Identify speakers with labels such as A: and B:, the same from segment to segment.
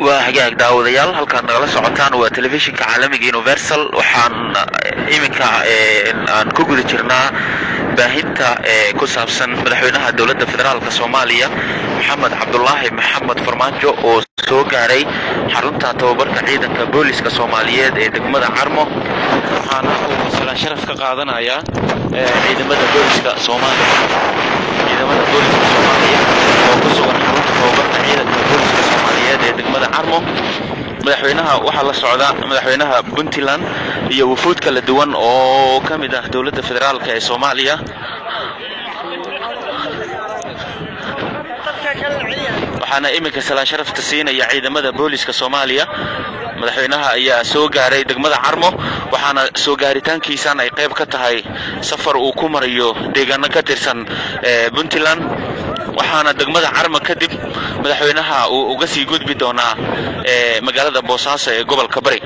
A: وحقاق داوديال halkaan nagala socotaan waa telefishinka caalamiga Universal waxaan iminka aan ku guda jirnaa baahinta ku saabsan madaxweynaha dawladda federaalka Soomaaliya Maxamed Cabdullaahi Maxamed Farmaajo oo soo gaaray xarunta tababarka ciidanka booliska Soomaaliyeed ee degmada Carmo waxaana uu sala sharaf ka qaadanayaa ciidamada booliska Soomaaliya oo ku sugan xarunta tababarka ciidanka booliska Soomaaliyeed ee degmada Carmo madaxweynaha waxa la socda madaxweynaha Puntland iyo wufuud kala duwan oo kamid ah dawladda federaalka ee Soomaaliya waxaana iminka sala sharafta siinaya ciidamada booliska Soomaaliya madaxweynaha ayaa soo gaaray degmada Carmo waxaana soo gaaritaankiisa ay qayb ka tahay safar uu ku marayo deegaano ka tirsan Puntland waxaana degmada Carmo kadib madaxweynaha uu uga sii gudbi doonaa magaalada Boosaaso ee gobolka Bari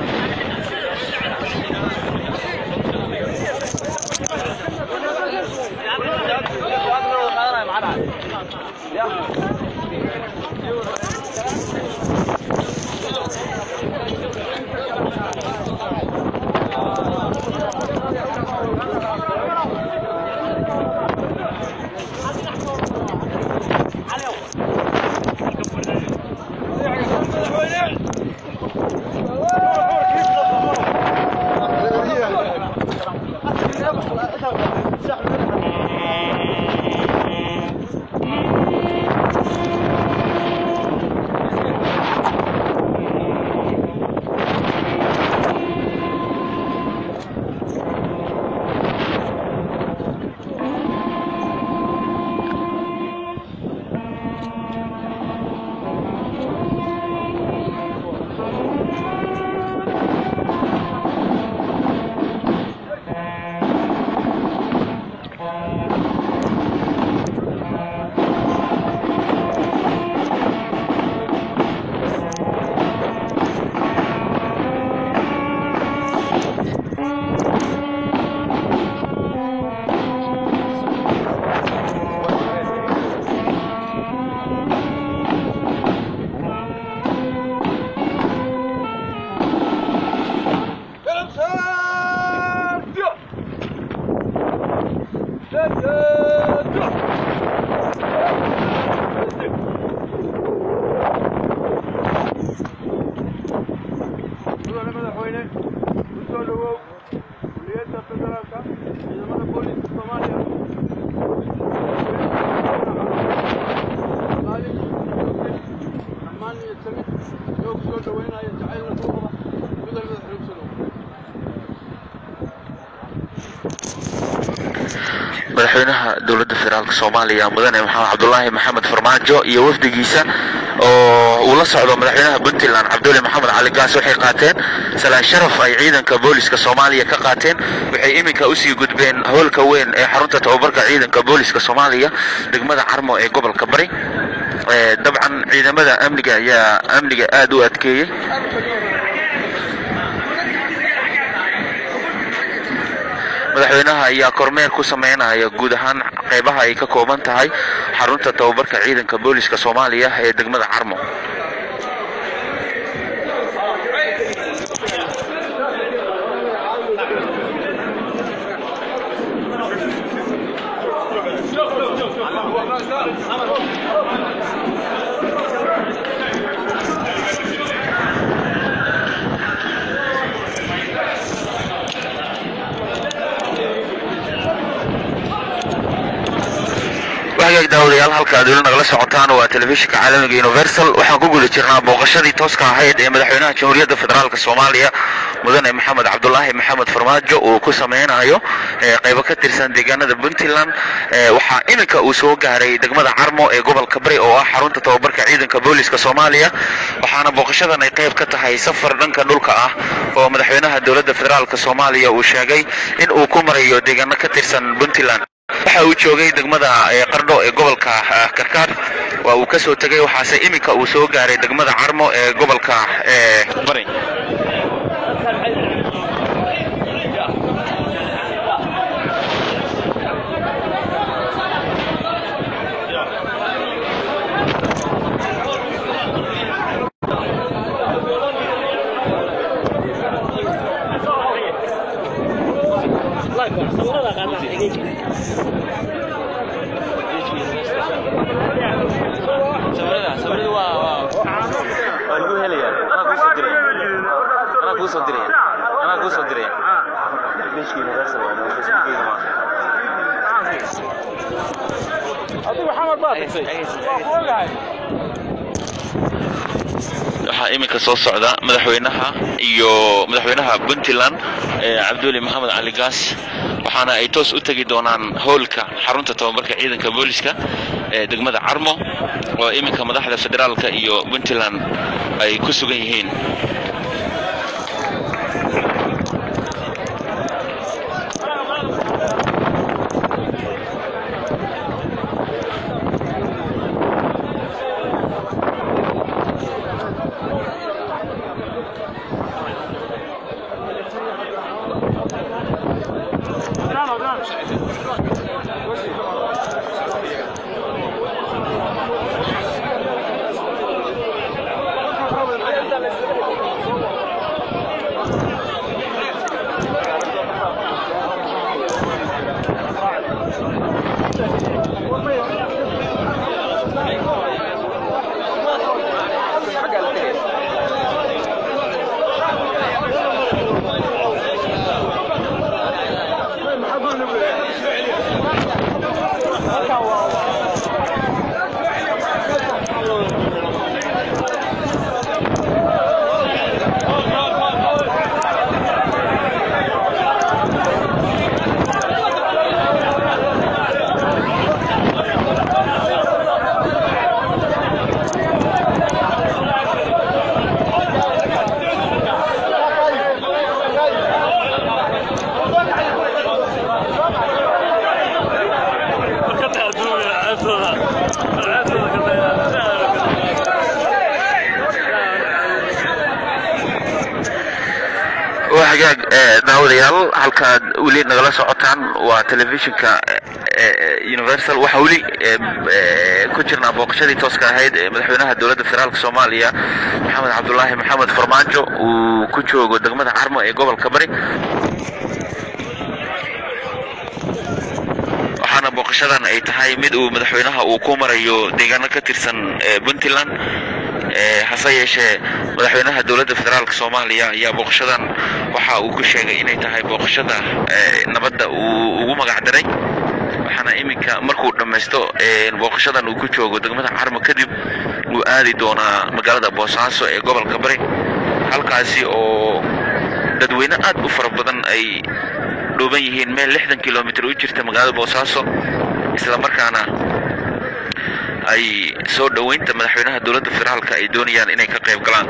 A: madaxweynaha dawladda federaalka Soomaaliya mudane Maxamed Cabdullaahi Maxamed Farmaajo iyo wafdigiisa oo uu la socdo madaxweynaha Puntland Cabdulle Maxamed Cali Gaas waxay qaateen salaan sharaf ay ciidanka booliska Soomaaliya ka qaateen waxay iminka u sii gudbeen howlka weyn ee xarunta tababarka ciidanka booliska Soomaaliya degmada Carmo ee gobolka Bari dabcan ciidamada amniga ayaa amniga aad u adkeeyay madaxweynaha ayaa kormeer ku sameynaya guud ahaan qaybaha ay ka kooban tahay xarunta tababarka ciidanka booliska Soomaaliya ee degmada Carmo وحقاق داوديال halka dawladda nagala socotaan waa telefishinka caalamiga Universal waxaan ku guda jirnaa booqashadii tooska ahayd ee madaxweynaha Jamhuuriyadda Federaalka Soomaaliya mudane Maxamed Cabdullaahi Maxamed Farmaajo oo ku sameynayo qaybo ka tirsan deegaanada Puntland waxa iminka uu soo gaaray degmada Carmo ee gobolka Bari oo ah xarunta tababarka ciidanka booliska Soomaaliya waxaana booqashadan ay qayb ka tahay safar dhanka dhulka ah oo madaxweynaha dawladda federaalka Soomaaliya uu sheegay in uu ku marayo deegaano ka tirsan Puntland waxa uu joogay degmada Qardho ee gobolka Karkaar waa uu ka soo tagay waxaase iminka uu soo gaaray degmada Carmo ee gobolka Bari waxaa iminka soo socda madaxweynaha Puntland Cabdulle Maxamed Cali Gaas waxaana ay toos u tagi doonaan howlka xarunta tababarka ciidanka booliska ee degmada Carmo oo iminka madaxda federaalka iyo Puntland ay ku sugan yihiin. وحاجة داوديال halkaad weli nagala socotaan waa telefishinka Universal waxa weli ku jirnaa booqashadii tooska ahayd ee madaxweynaha dawladda federaalka Soomaaliya Maxamed Cabdullaahi Maxamed Farmaajo uu ku joogo degmada Carmo ee gobolka Bari waxaana booqashadan ay tahay mid uu madaxweynaha uu ku marayo deegaano ka tirsan Puntland hase yeeshee madaxweynaha dawladda federaalka Soomaaliya ayaa booqashadan waxa uu ku sheegay inay tahay booqashada nabadda uu ugu magac daray waxaana iminka markuu dhameysto booqashadan uu ku joogo degmada Carmo kadib uu aadi doonaa magaalada Boosaaso ee gobolka Bari halkaasi oo dadweyne aad u fara badan ay dhooban yihiin meel 60 kiiloomitir u jirta magaalada Boosaaso isla markaana ay soo dhaweynta madaxweynaha dawladda federaalka ay doonayaan inay ka qayb galaan